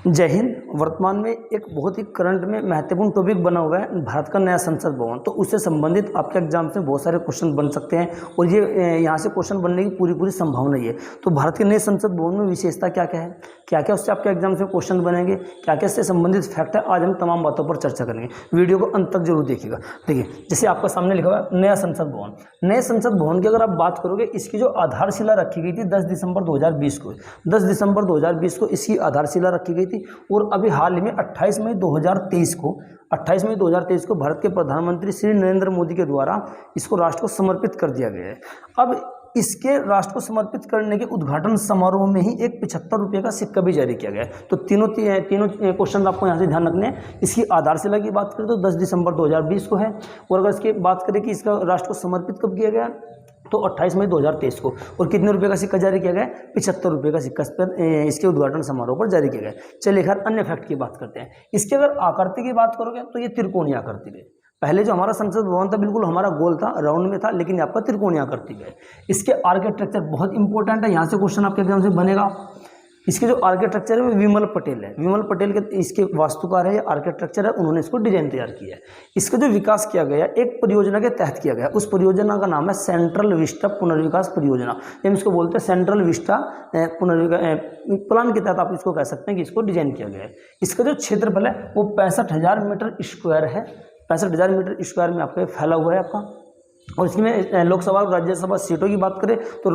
जय हिंद। वर्तमान में एक बहुत ही करंट में महत्वपूर्ण टॉपिक बना हुआ है भारत का नया संसद भवन। तो उससे संबंधित आपके एग्जाम में बहुत सारे क्वेश्चन बन सकते हैं और ये यहाँ से क्वेश्चन बनने की पूरी संभावना ही है। तो भारत के नए संसद भवन में विशेषता क्या क्या है, क्या क्या उससे आपके एग्जाम में क्वेश्चन बनेंगे, क्या क्या इससे संबंधित फैक्ट है, आज हम तमाम बातों पर चर्चा करेंगे। वीडियो को अंत तक जरूर देखिएगा। देखिए, जैसे आपका सामने लिखा हुआ है नया संसद भवन। नए संसद भवन की अगर आप बात करोगे, इसकी जो आधारशिला रखी गई थी 10 दिसंबर 2020 को, 10 दिसंबर 2020 को इसकी आधारशिला रखी गई थी। और अभी हाल ही में 28 मई 2023 को भारत के प्रधानमंत्री श्री नरेंद्र मोदी के द्वारा इसको राष्ट्र को समर्पित कर दिया गया है। अब इसके राष्ट्र को समर्पित करने के उद्घाटन समारोह में ही एक 75 रुपये का सिक्का भी जारी किया गया है। तो तीनों क्वेश्चन आपको यहाँ से ध्यान रखने हैं। इसकी आधारशिला की बात करें तो 10 दिसंबर 2020 को है, और अगर इसकी बात करें कि इसका राष्ट्र को समर्पित कब किया गया तो 28 मई 2023 को। और कितने रुपए का सिक्का जारी किया गया? 75 रुपये का सिक्का इसके उद्घाटन समारोह पर जारी किया गया। चलिए खैर अन्य फैक्ट की बात करते हैं। इसके अगर आकृति की बात करोगे तो ये त्रिकोणीय आकृति है। पहले जो हमारा संसद भवन था बिल्कुल हमारा गोल था, राउंड में था, लेकिन आपका त्रिकोणीय आकृति है। इसके आर्किटेक्चर बहुत इंपॉर्टेंट है, यहाँ से क्वेश्चन आपके एग्जाम से बनेगा। इसके जो आर्किटेक्चर है वो विमल पटेल है। विमल पटेल के इसके वास्तुकार है, ये आर्किटेक्चर है, उन्होंने इसको डिजाइन तैयार किया है। इसका जो विकास किया गया एक परियोजना के तहत किया गया, उस परियोजना का नाम है सेंट्रल विस्टा पुनर्विकास परियोजना। हम इसको बोलते हैं सेंट्रल विस्टा पुनर्विकास प्लान के तहत आप इसको कह सकते हैं कि इसको डिजाइन किया गया है। इसका जो क्षेत्रफल है वो 65,000 मीटर स्क्वायर है। 65,000 मीटर स्क्वायर में आपका फैला हुआ है आपका। और इसमें लोकसभा और राज्यसभा सीटों की बात करें तो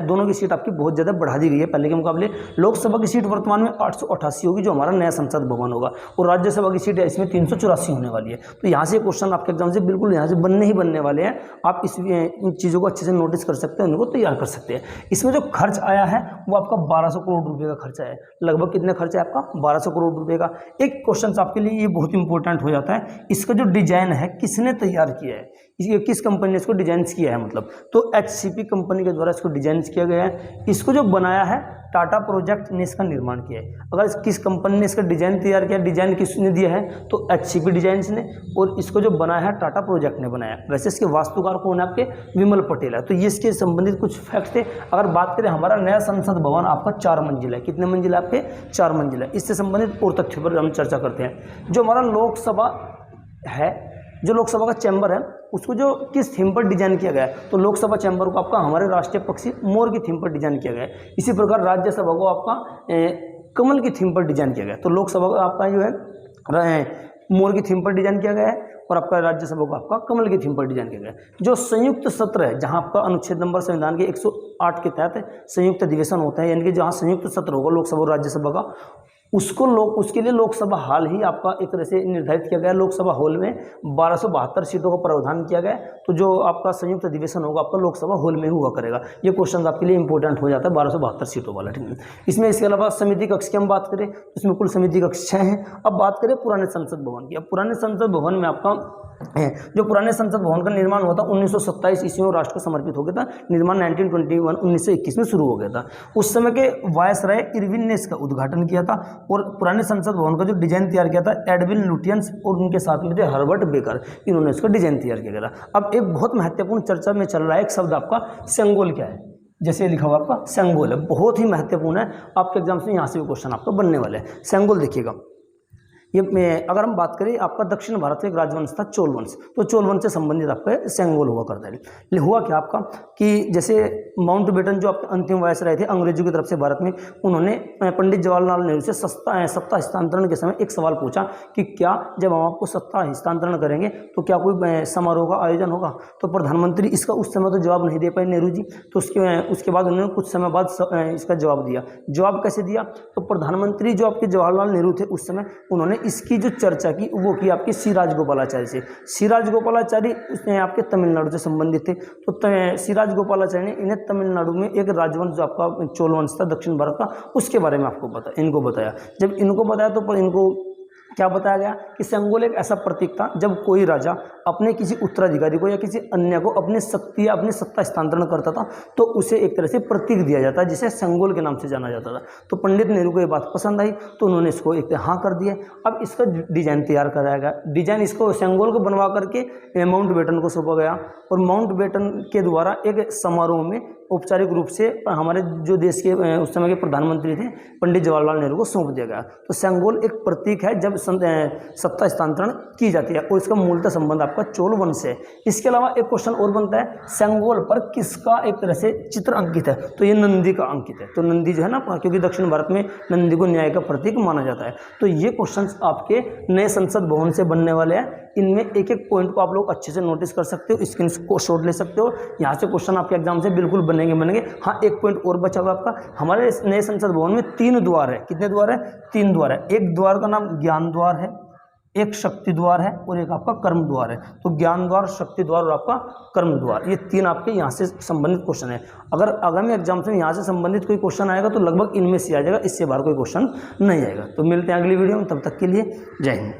दोनों की सीट आपकी बहुत ज़्यादा बढ़ा दी गई है पहले के मुकाबले। लोकसभा की सीट वर्तमान में 888 होगी, जो हमारा नया संसद भवन होगा, और राज्यसभा की सीट इसमें 384 होने वाली है। तो यहाँ से क्वेश्चन आपके एग्जाम से बिल्कुल यहाँ से बनने वाले हैं। आप इन चीज़ों को अच्छे से नोटिस कर सकते हैं, उनको तैयार कर सकते हैं। इसमें जो खर्च आया है वो आपका 1200 करोड़ रुपये का खर्चा है। लगभग कितने खर्चा है आपका? 1200 करोड़ रुपये का। एक क्वेश्चन आपके लिए ये बहुत इंपॉर्टेंट हो जाता है, इसका जो डिजाइन है किसने तैयार किया है, किस कंपनी ने इसको डिजाइन किया है, मतलब तो HCP कंपनी के द्वारा इसको डिजाइन किया गया है। इसको जो बनाया है टाटा प्रोजेक्ट ने इसका निर्माण किया है। अगर किस कंपनी ने इसका डिजाइन तैयार किया, डिजाइन किसने दिया है तो HCP डिजाइन्स ने, और इसको जो बनाया है टाटा प्रोजेक्ट ने बनाया। वैसे इसके वास्तुकार कौन है आपके? विमल पटेल है। तो ये इसके संबंधित कुछ फैक्ट थे। अगर बात करें हमारा नया संसद भवन आपका 4 मंजिल है। कितने मंजिल है आपके? 4 मंजिल है। इससे संबंधित और तथ्यों पर हम चर्चा करते हैं। जो हमारा लोकसभा है, जो लोकसभा का चैम्बर है, उसको जो किस थीम पर डिजाइन किया गया है तो लोकसभा चैम्बर को आपका हमारे राष्ट्रीय पक्षी मोर की थीम पर डिजाइन किया गया है। इसी प्रकार राज्यसभा को आपका कमल की थीम पर डिजाइन किया गया है। तो लोकसभा को आपका जो है मोर की थीम पर डिजाइन किया गया है, और आपका राज्यसभा को आपका कमल की थीम पर डिजाइन किया गया है। जो संयुक्त सत्र है, जहां आपका अनुच्छेद नंबर संविधान के 108 के तहत संयुक्त अधिवेशन होता है, यानी कि जहां संयुक्त सत्र होगा लोकसभा और राज्यसभा का, उसके लिए लोकसभा हॉल ही आपका एक तरह से निर्धारित किया गया। लोकसभा हॉल में 1272 सीटों का प्रावधान किया गया। तो जो आपका संयुक्त अधिवेशन होगा आपका लोकसभा हॉल में हुआ करेगा। ये क्वेश्चन आपके लिए इंपॉर्टेंट हो जाता है 1272 सीटों वाला, ठीक है। इसमें इसके अलावा समिति कक्ष की हम बात करें तो इसमें कुल समिति कक्ष 6 हैं। अब बात करें पुराने संसद भवन की। अब पुराने संसद भवन में आपका जो पुराने संसद भवन का निर्माण हुआ था 1927 ईस्वी में राष्ट्र को समर्पित हो गया था। निर्माण 1921 में शुरू हो गया था। उस समय के वायसराय इरविन ने इसका उद्घाटन किया था, और पुराने संसद भवन का जो डिजाइन तैयार किया था एडविन लुटियंस और उनके साथ में थे हर्बर्ट बेकर, इन्होंने इसका डिजाइन तैयार किया गया था। अब एक बहुत महत्वपूर्ण चर्चा में चल रहा है एक शब्द आपका सेंगोल क्या है, जैसे लिखा हुआ आपका सेंगोल है, बहुत ही महत्वपूर्ण है। आपके एग्जाम से यहाँ से भी क्वेश्चन आपका बनने वाले हैं। सेंगोल देखिएगा, ये अगर हम बात करें आपका दक्षिण भारत का एक राजवंश था चोल वंश, तो चोल वंश से संबंधित आपका सेंगोल हुआ करता है। हुआ क्या आपका कि जैसे माउंट बेटन जो आपके अंतिम वायसराय थे अंग्रेजों की तरफ से भारत में, उन्होंने पंडित जवाहरलाल नेहरू से सत्ता हस्तांतरण के समय एक सवाल पूछा कि क्या जब हम आपको सत्ता हस्तांतरण करेंगे तो क्या कोई समारोह का आयोजन होगा? तो प्रधानमंत्री इसका उस समय तो जवाब नहीं दे पाए नेहरू जी। तो उसके बाद उन्होंने कुछ समय बाद इसका जवाब दिया। जवाब कैसे दिया? तो प्रधानमंत्री जो आपके जवाहरलाल नेहरू थे उस समय, उन्होंने इसकी जो चर्चा की वो की आपके सी राजगोपालाचारी से। सी राजगोपालाचारी उसने आपके तमिलनाडु से संबंधित थे। तो सी राजगोपालाचारी ने इन्हें तमिलनाडु में एक राजवंश जो आपका चोल वंश था दक्षिण भारत का, उसके बारे में इनको बताया। जब इनको बताया तो इनको क्या बताया गया कि सेंगोल एक ऐसा प्रतीक था जब कोई राजा अपने किसी उत्तराधिकारी को या किसी अन्य को अपनी शक्ति या अपनी सत्ता हस्तांतरण करता था तो उसे एक तरह से प्रतीक दिया जाता है, जिसे सेंगोल के नाम से जाना जाता था। तो पंडित नेहरू को ये बात पसंद आई तो उन्होंने इसको एक हाँ कर दिया। अब इसका डिजाइन तैयार कराया गया। डिजाइन इसको सेंगोल को बनवा करके माउंट बेटन को सौंपा गया, और माउंट बेटन के द्वारा एक समारोह में औपचारिक रूप से हमारे जो देश के उस समय के प्रधानमंत्री थे पंडित जवाहरलाल नेहरू को सौंप दिया गया। तो सेंगोल एक प्रतीक है जब सत्ता हस्तांतरण की जाती है और इसका मूलतः संबंध आपका चोल वंश से। इसके अलावा एक क्वेश्चन और बनता है, सेंगोल पर किसका एक तरह से चित्र अंकित है? तो ये नंदी का अंकित है। तो नंदी जो है ना, क्योंकि दक्षिण भारत में नंदी को न्याय का प्रतीक माना जाता है। तो ये क्वेश्चन आपके नए संसद भवन से बनने वाले हैं। इनमें एक एक पॉइंट को आप लोग अच्छे से नोटिस कर सकते हो, स्क्रीन को शॉट ले सकते हो। यहाँ से क्वेश्चन आपके एग्जाम से बिल्कुल बनेंगे। हाँ, एक पॉइंट और बचा हुआ आपका, हमारे नए संसद भवन में 3 द्वार है। कितने द्वार है? 3 द्वार है। एक द्वार का नाम ज्ञान द्वार है, एक शक्ति द्वार है और एक आपका कर्म द्वार है। तो ज्ञान द्वार, शक्ति द्वार और आपका कर्म द्वार, ये 3 आपके यहाँ से संबंधित क्वेश्चन है। अगर आगामी एग्जाम से यहाँ से संबंधित कोई क्वेश्चन आएगा तो लगभग इनमें से आ जाएगा, इससे बाहर कोई क्वेश्चन नहीं आएगा। तो मिलते हैं अगली वीडियो में, तब तक के लिए जय हिंद।